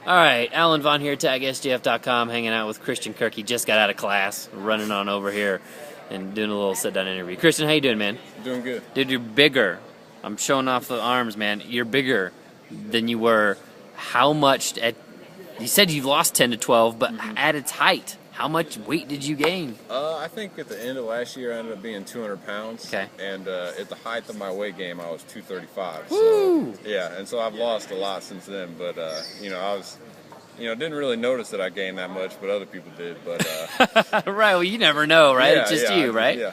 All right, Alan Vaughan here, TagSGF.com, hanging out with Christian Kirk. He just got out of class, running on over here and doing a little sit-down interview. Christian, how you doing, man? Doing good. Dude, you're bigger. I'm showing off the arms, man. You're bigger than you were. How much you said you lost 10 to 12, but at its height, how much weight did you gain? I think at the end of last year, I ended up being 200 pounds. Okay. And at the height of my weight gain, I was 235. Woo! So, yeah, and so I've lost a lot since then. But, I was, didn't really notice that I gained that much, but other people did. But Right, well, you never know, right? Yeah, It's just yeah, you, right? Yeah.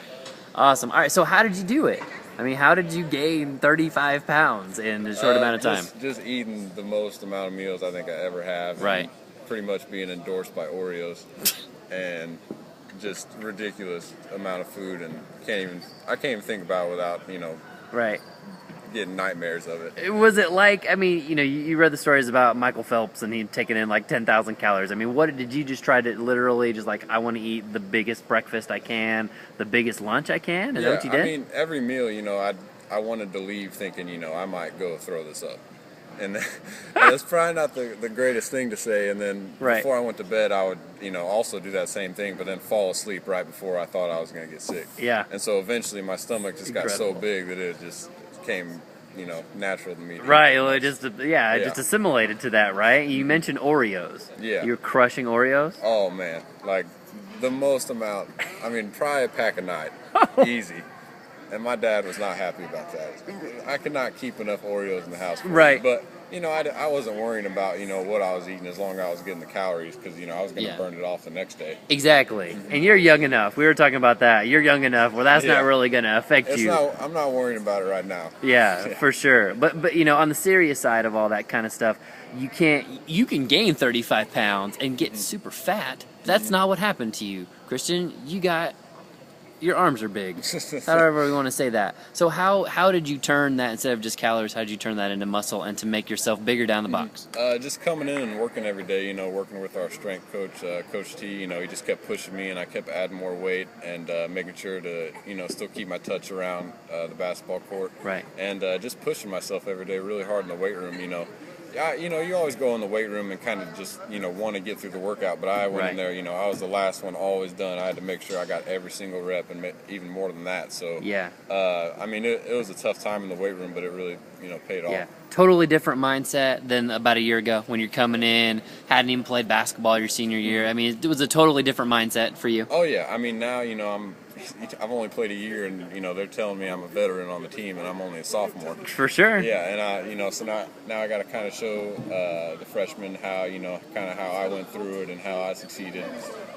Awesome. All right, so how did you do it? I mean, how did you gain 35 pounds in a short amount of time? Just eating the most amount of meals I think I ever have. Right. And pretty much being endorsed by Oreos. And just ridiculous amount of food, and I can't even think about it without, Right. getting nightmares of it. Was it like, I mean, you read the stories about Michael Phelps and he'd taken in like 10,000 calories. I mean, what did you just try to literally just like, I want to eat the biggest breakfast I can, the biggest lunch I can? Is that what you did? I mean, every meal, I wanted to leave thinking, I might go throw this up. And that's probably not the greatest thing to say. And then before I went to bed, I would, also do that same thing, but then fall asleep right before I thought I was going to get sick. Yeah. And so eventually my stomach just got so big that it just came, natural to me. Right. Well, it just assimilated to that, right? You mentioned Oreos. Yeah. You're crushing Oreos? Oh, man. Like, the most amount, probably a pack a night. Easy. And my dad was not happy about that. I could not keep enough Oreos in the house. Right. But, I wasn't worrying about, what I was eating as long as I was getting the calories because, I was going to burn it off the next day. Exactly. And you're young enough. We were talking about that. You're young enough where that's not really going to affect you. I'm not worrying about it right now. Yeah, for sure. But on the serious side of all that kind of stuff, you can gain 35 pounds and get super fat. That's not what happened to you. Christian, your arms are big. However we want to say that. So how did you turn that, instead of just calories, how did you turn that into muscle and to make yourself bigger down the box? Just coming in and working every day, working with our strength coach, Coach T, he just kept pushing me and I kept adding more weight and making sure to, still keep my touch around the basketball court. Right. And just pushing myself every day really hard in the weight room, you always go in the weight room and kind of just, want to get through the workout. But I went in there, I was the last one always done. I had to make sure I got every single rep and even more than that. So, yeah. It was a tough time in the weight room, but it really, paid off. Yeah. Totally different mindset than about a year ago when you're coming in, hadn't even played basketball your senior year. I mean, it was a totally different mindset for you. Oh, yeah. Now, I've only played a year, and they're telling me I'm a veteran on the team, and I'm only a sophomore. For sure. Yeah, and so now I got to kind of show the freshmen how kind of how I went through it and how I succeeded,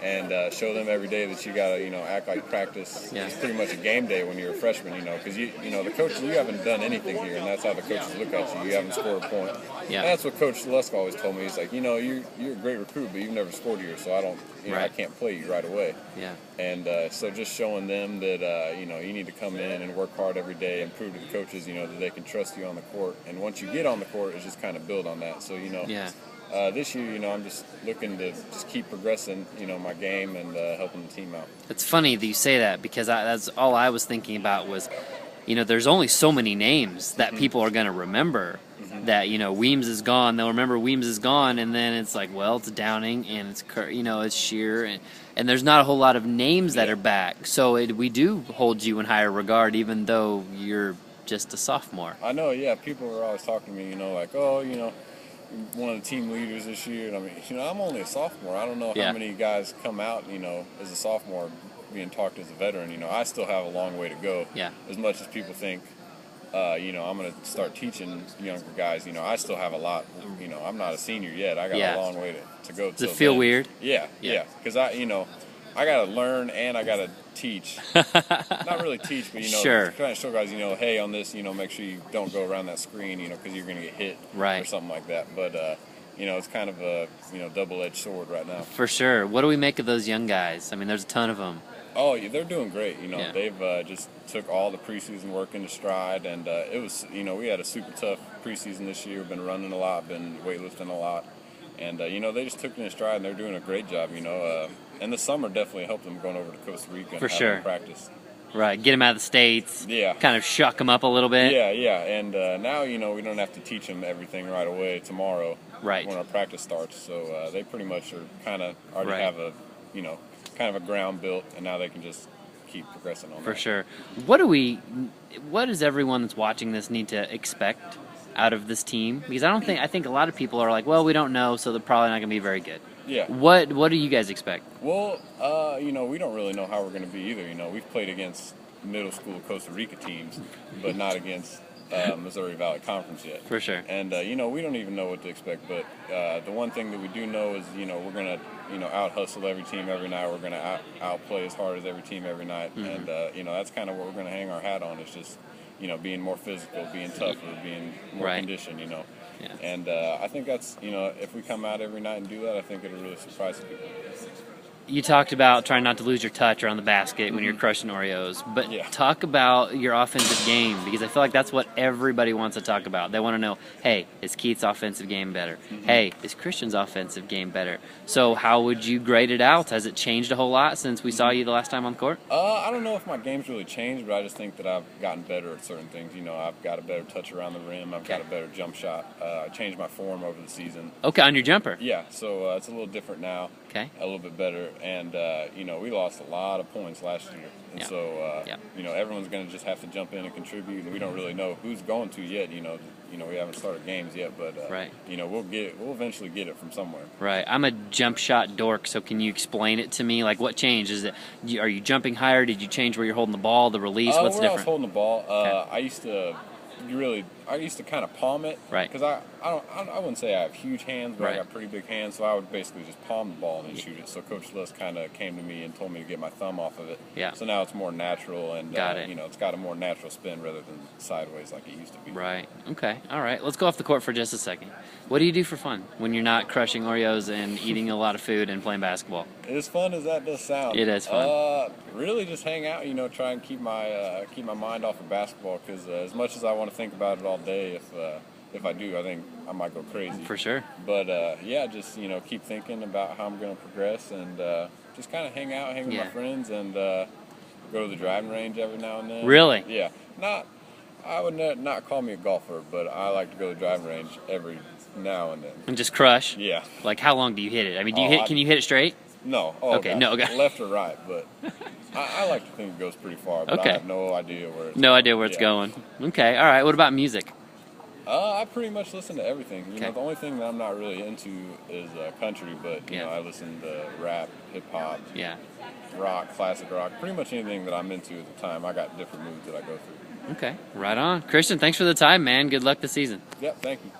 and show them every day that you got to act like practice is pretty much a game day when you're a freshman. Because the coaches, you haven't done anything here, and that's how the coaches look at you. You haven't scored a point. Yeah. And that's what Coach Lusk always told me. He's like, you're a great recruit, but you've never scored here, so I don't. I can't play you right away. Yeah. And so just showing them that, you need to come in and work hard every day and prove to the coaches, that they can trust you on the court. And once you get on the court, it's just kind of build on that. So, this year, I'm just looking to just keep progressing, my game and helping the team out. It's funny that you say that because that's all I was thinking about was, there's only so many names that people are going to remember. That Weems is gone, they'll remember Weems is gone, and then it's like, well, it's Downing and it's it's Shear, and there's not a whole lot of names that are back. So we do hold you in higher regard, even though you're just a sophomore. I know, yeah. People are always talking to me, like, oh, one of the team leaders this year. And I'm only a sophomore. I don't know how many guys come out, as a sophomore being talked as a veteran. I still have a long way to go. Yeah. As much as people think. I'm going to start teaching younger guys. I still have a lot. I'm not a senior yet. I got a long way to go. Does it feel weird? Yeah. Because I got to learn and I got to teach. Not really teach, but sure. Trying to show guys, hey, on this, make sure you don't go around that screen, because you're going to get hit or something like that. But it's kind of a double-edged sword right now. For sure. What do we make of those young guys? I mean, there's a ton of them. Oh, yeah, they're doing great. They've just took all the preseason work into stride, and it was, we had a super tough preseason this year. We've been running a lot, been weightlifting a lot, and they just took it in stride, and they're doing a great job. And the summer definitely helped them going over to Costa Rica and having practice. Right, get them out of the States. Yeah. Kind of shuck them up a little bit. Yeah, and now we don't have to teach them everything right away tomorrow. right. when our practice starts. So they pretty much are kind of already have a, kind of a ground built, and now they can just keep progressing on For that. sure. What does everyone that's watching this need to expect out of this team? Because I think a lot of people are like, well, we don't know, so they're probably not going to be very good. Yeah. What do you guys expect? Well, we don't really know how we're going to be either. We've played against middle school Costa Rica teams, but not against Missouri Valley Conference yet. For sure. And, we don't even know what to expect. But the one thing that we do know is, we're going to, out-hustle every team every night. We're going to outplay as hard as every team every night. Mm-hmm. And, that's kind of what we're going to hang our hat on is just, being more physical, being tougher, being more conditioned, Yeah. And I think that's, if we come out every night and do that, I think it'll really surprise people. You talked about trying not to lose your touch around the basket when you're crushing Oreos, but talk about your offensive game, because I feel like that's what everybody wants to talk about. They want to know, hey, is Keith's offensive game better? Mm-hmm. Hey, is Christian's offensive game better? So how would you grade it out? Has it changed a whole lot since we saw you the last time on the court? I don't know if my game's really changed, but I just think that I've gotten better at certain things. I've got a better touch around the rim. I've got a better jump shot. I changed my form over the season. Okay, on your jumper? Yeah, so it's a little different now. Okay. A little bit better. And, we lost a lot of points last year. And so, everyone's going to just have to jump in and contribute. And we don't really know who's going to yet. We haven't started games yet, but, we'll eventually get it from somewhere. Right. I'm a jump shot dork, so can you explain it to me? Like, what changed? Are you jumping higher? Did you change where you're holding the ball, the release? What's different? I was holding the ball, I used to kind of palm it, right? Because I wouldn't say I have huge hands, but I got pretty big hands, so I would basically just palm the ball and then shoot it. So Coach Liss kind of came to me and told me to get my thumb off of it. Yeah. So now it's more natural, and it. It's got a more natural spin rather than sideways like it used to be. Right. Okay. All right. Let's go off the court for just a second. What do you do for fun when you're not crushing Oreos and eating a lot of food and playing basketball? As fun as that does sound, it is fun. Really, just hang out. Try and keep my mind off of basketball, because as much as I want to think about it all day, if I do, I think I might go crazy. For sure. But just keep thinking about how I'm going to progress, and just kind of hang with my friends, and go to the driving range every now and then. Really? Yeah. I would not call me a golfer, but I like to go to the driving range every now and then. And just crush? Yeah. Like, how long do you hit it? I mean, can you hit it straight? No. Okay. No. Okay. Left or right, but I like to think it goes pretty far. But I have no idea where it's going. Okay. All right. What about music? I pretty much listen to everything. The only thing that I'm not really into is country, but I listen to rap, hip hop, rock, classic rock, pretty much anything that I'm into at the time. I got different moods that I go through. Okay. Right on. Christian, thanks for the time, man. Good luck this season. Yep. Thank you.